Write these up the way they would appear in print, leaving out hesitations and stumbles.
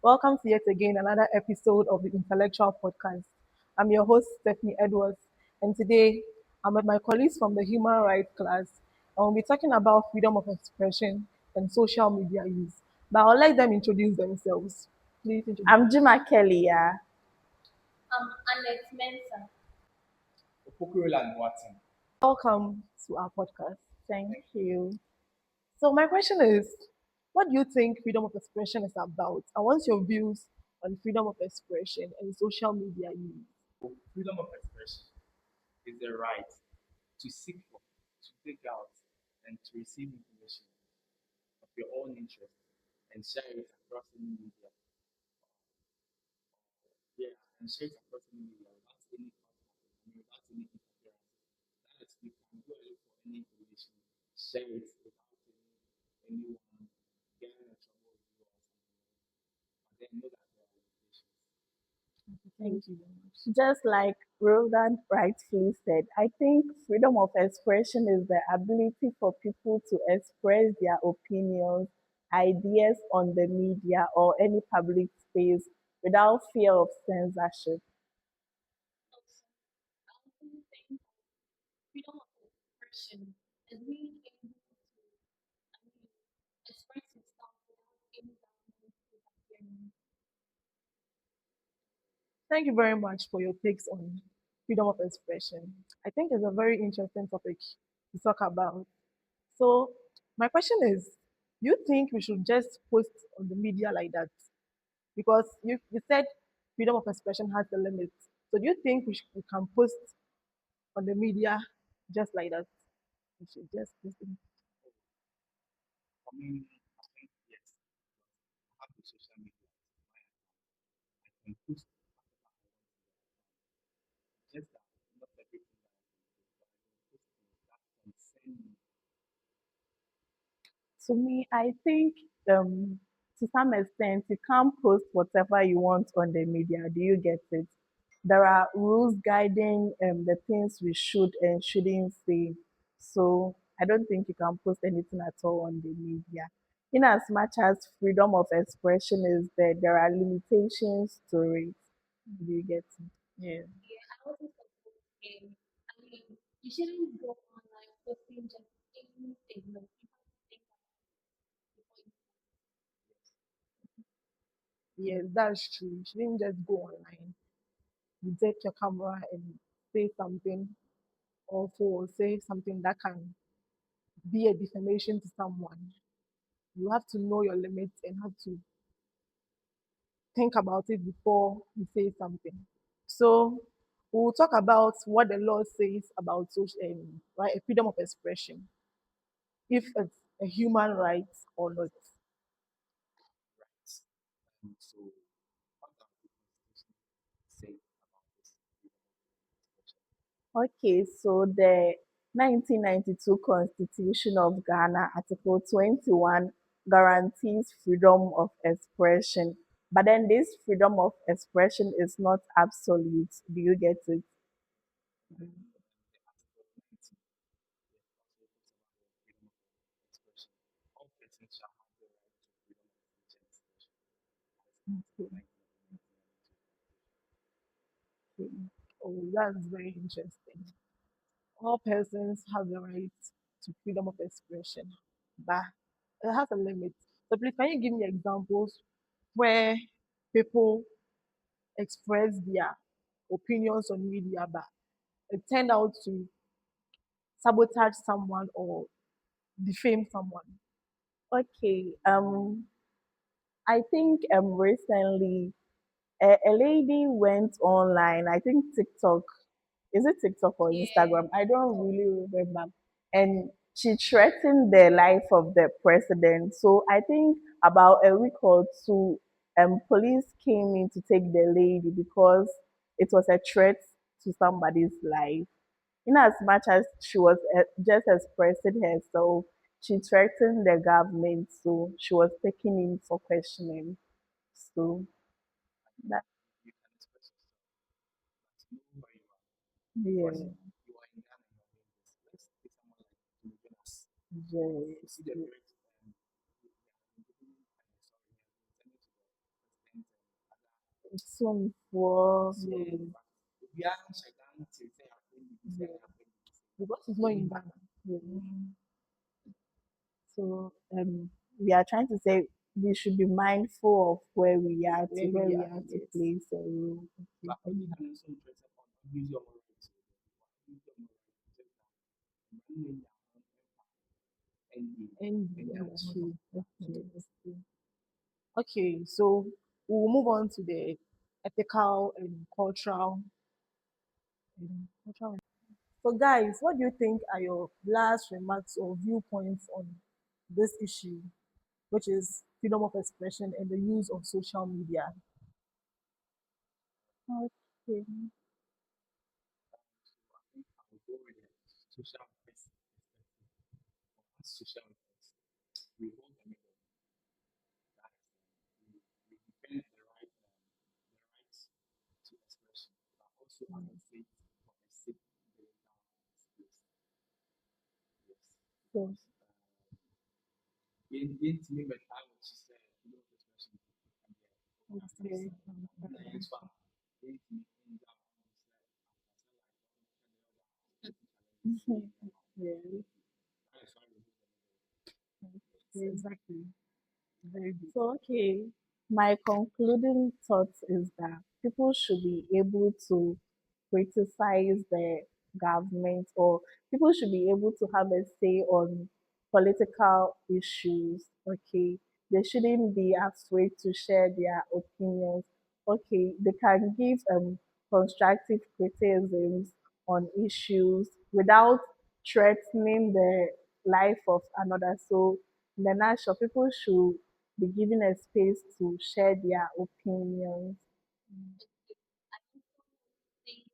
Welcome to yet again another episode of the Intellectual Podcast. I'm your host, Stephanie Edwards, and today I'm with my colleagues from the Human Rights class, and we'll be talking about freedom of expression and social media use. But I'll let them introduce themselves. Please introduce. I'm Juma Kelly, yeah. Annette Mensah. Opokurola Watson. Welcome to our podcast. Thank you. So my question is, what do you think freedom of expression is about? I want your views on freedom of expression and social media use. Freedom of expression is the right to seek for, to take out, and to receive information of your own interest and share it across any media. Yeah, and share it across any media without any without any interference. That is, you can go and look for any information, share it without anyone getting in trouble with you or something. But then know that there are limitations. Thank you very much. Just like Roland rightfully said, I think freedom of expression is the ability for people to express their opinions, ideas on the media or any public space without fear of censorship. Also, I also think freedom of expression is being able to, I mean, express yourself without any government interference. Thank you very much for your takes on freedom of expression. I think it's a very interesting topic to talk about. So, my question is, do you think we should just post on the media like that? Because you said freedom of expression has a limit. So, do you think we can post on the media just like that? We should just post it. For me, I think yes. I have the social media. I can post whatever I want to just that not everything that I can post, but I can post things that concern me. To me, I think to some extent you can't post whatever you want on the media. Do you get it? There are rules guiding the things we should and shouldn't say. So I don't think you can post anything at all on the media. In as much as freedom of expression is there are limitations to it. Do you get it? Yeah. Yeah, I also support him. I mean, you shouldn't go online posting just anything. No, you have to think about it before you. Yes, that's true. You shouldn't just go online. You take your camera and say something awful or say something that can be a defamation to someone. You have to know your limits and have to think about it before you say something. So we'll talk about what the law says about social, right, freedom of expression, if it's a human right or not. Right. So, what does the Constitution say about this freedom of expression? Okay, so the 1992 Constitution of Ghana, Article 21, guarantees freedom of expression. But then this freedom of expression is not absolute. Do you get it? The Article 19 also talks about the freedom of expression. All persons shall have the right to freedom of speech and expression. Article 19 of the 1992. Oh, that's very interesting. All persons have the right to freedom of expression, but it has a limit. So please, can you give me examples where people express their opinions on media, but it turned out to sabotage someone or defame someone? Okay, I think recently a lady went online, I think TikTok, is it TikTok or Yeah, Instagram? I don't really remember. And she threatened the life of the president. So I think about a week or two, police came in to take the lady because it was a threat to somebody's life. In as much as she was just expressing herself, she threatened the government, so she was taken in for questioning. So that, You can express yourself, but know where you are. Because yeah, you are in Ghana, you are doing this. Let's say someone like Jonas. You yes, see the threat, he has been given, sorry, he has been sent to the president Soon for So Yes. we are shut down to say happening this Yes. happening. Because it's not in Ghana. so we are trying to say we should be mindful of where we are to Where where we we are, are to yes. place a role. But only having some interest on use your rights. Use your rights. And And that's that's true. Okay. That's true. Okay, so we'll move on to the ethical and cultural. So, guys, what do you think are your last remarks or viewpoints on this issue, which is freedom of expression and the use of social media? Okay. I think I'll go with the social perspective. Social interest. We hold the middle. That is, we defend the right to expression, but also advocate for a safe digital space. Yes, So, because in to me, but I was just you know, expression. It's very, Nice one. In to me, in that one, yeah. that is why we do exactly very good. So, okay, my concluding thought is that people should be able to criticize the government, or people should be able to have a say on political issues. Okay, they shouldn't be afraid to share their opinions. Okay, they can give constructive criticisms on issues without threatening the life of another. So, in the nutshell, people should be given a space to share their opinions. I also think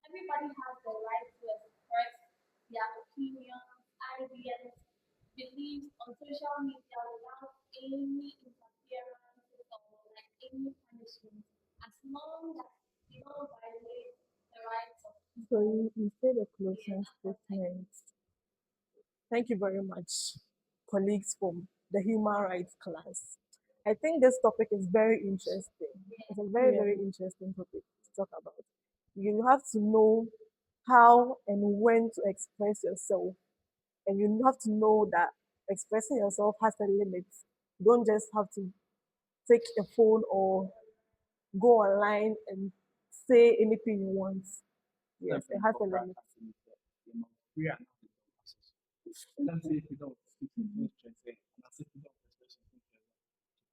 everybody has the right to express their opinions, ideas, beliefs on social media without any interference or like any punishment, as long as they don't violate the rights of So people. you say the Yeah, closing that's what I statement. Thank you very much, colleagues from the human rights class. I think this topic is very interesting. It's a very, Yeah. very interesting topic to talk about. You have to know how and when to express yourself, and you have to know that expressing yourself has a limit. You don't just have to take a phone or go online and say anything you want. Yes, it has a limit. we are not the Let's say if you don't speak to those trends, and I say if you don't express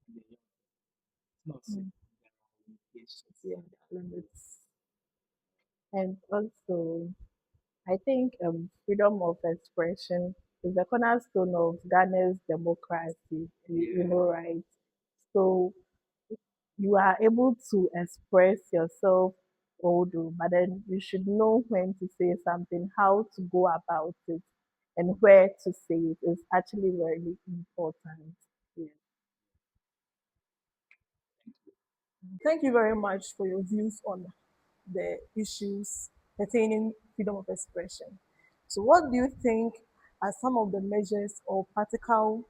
your it's not safe. There are limitations. Yeah, there are limits. And also, I think freedom of expression is the cornerstone of Ghana's democracy. You know, right? So you are able to express yourself, although, but then you should know when to say something, how to go about it, and where to say it is actually very important. Yeah. Thank you very much for your views on the issues pertaining freedom of expression. So, what do you think are some of the measures or practical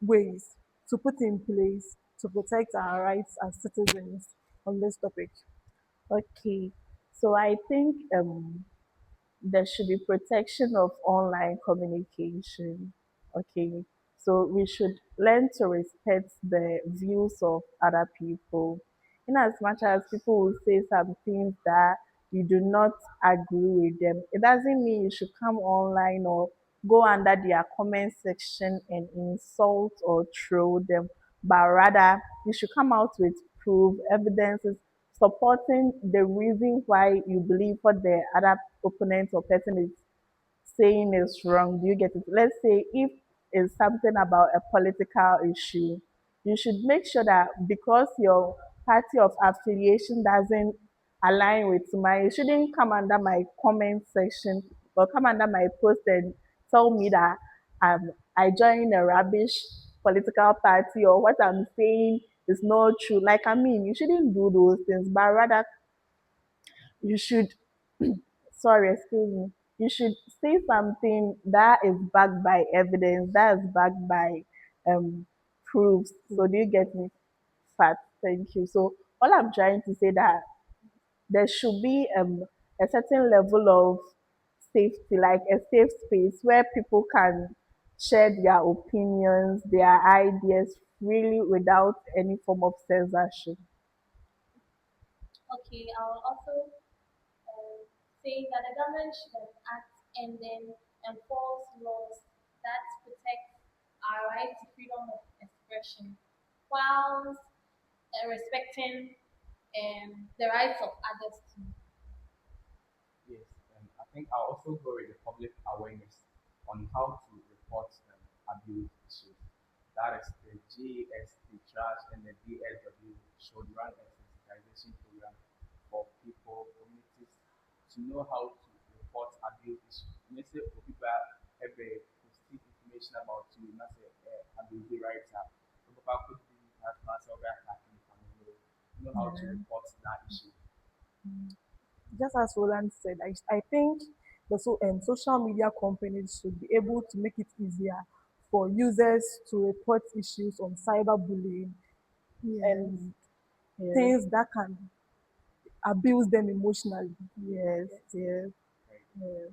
ways to put in place to protect our rights as citizens on this topic? Okay. So I think there should be protection of online communication. Okay. So we should learn to respect the views of other people. In as much as people will say some things that you do not agree with them, it doesn't mean you should come online or go under their comment section and insult or troll them, but rather you should come out with proof, evidences supporting the reason why you believe what the other opponent or person is saying is wrong. Do you get it? Let's say if it's something about a political issue, you should make sure that because your party of affiliation doesn't align with mine, you shouldn't come under my comment section or come under my post and tell me that I joined a rubbish political party or what I'm saying is not true. Like I mean, you shouldn't do those things, but rather you should sorry, excuse me, you should say something that is backed by evidence, that is backed by um proofs. So do you get me? Fact. Thank you. So all I'm trying to say that there should be a certain level of safety, like a safe space where people can share their opinions, their ideas freely without any form of censorship. Okay, I'll also say that the government should act and then enforce laws that protect our right to freedom of expression while respecting the rights of others too. Yes, I think I'll also go with the public awareness on how to report abuse issues. That is the GS, the TRASH, and the DSW should run a sensitization program for people, communities to know how to report abuse issues. You may say, for people have a positive information about you, not say abuse rights. So, people could be as mass over attacking family, know how to Yeah. report that issue. Just as Roland said, I think social media companies should be able to make it easier for users to report issues on cyberbullying Yes, and yes, things that can abuse them emotionally. yes, Yes. yes, Right? yes.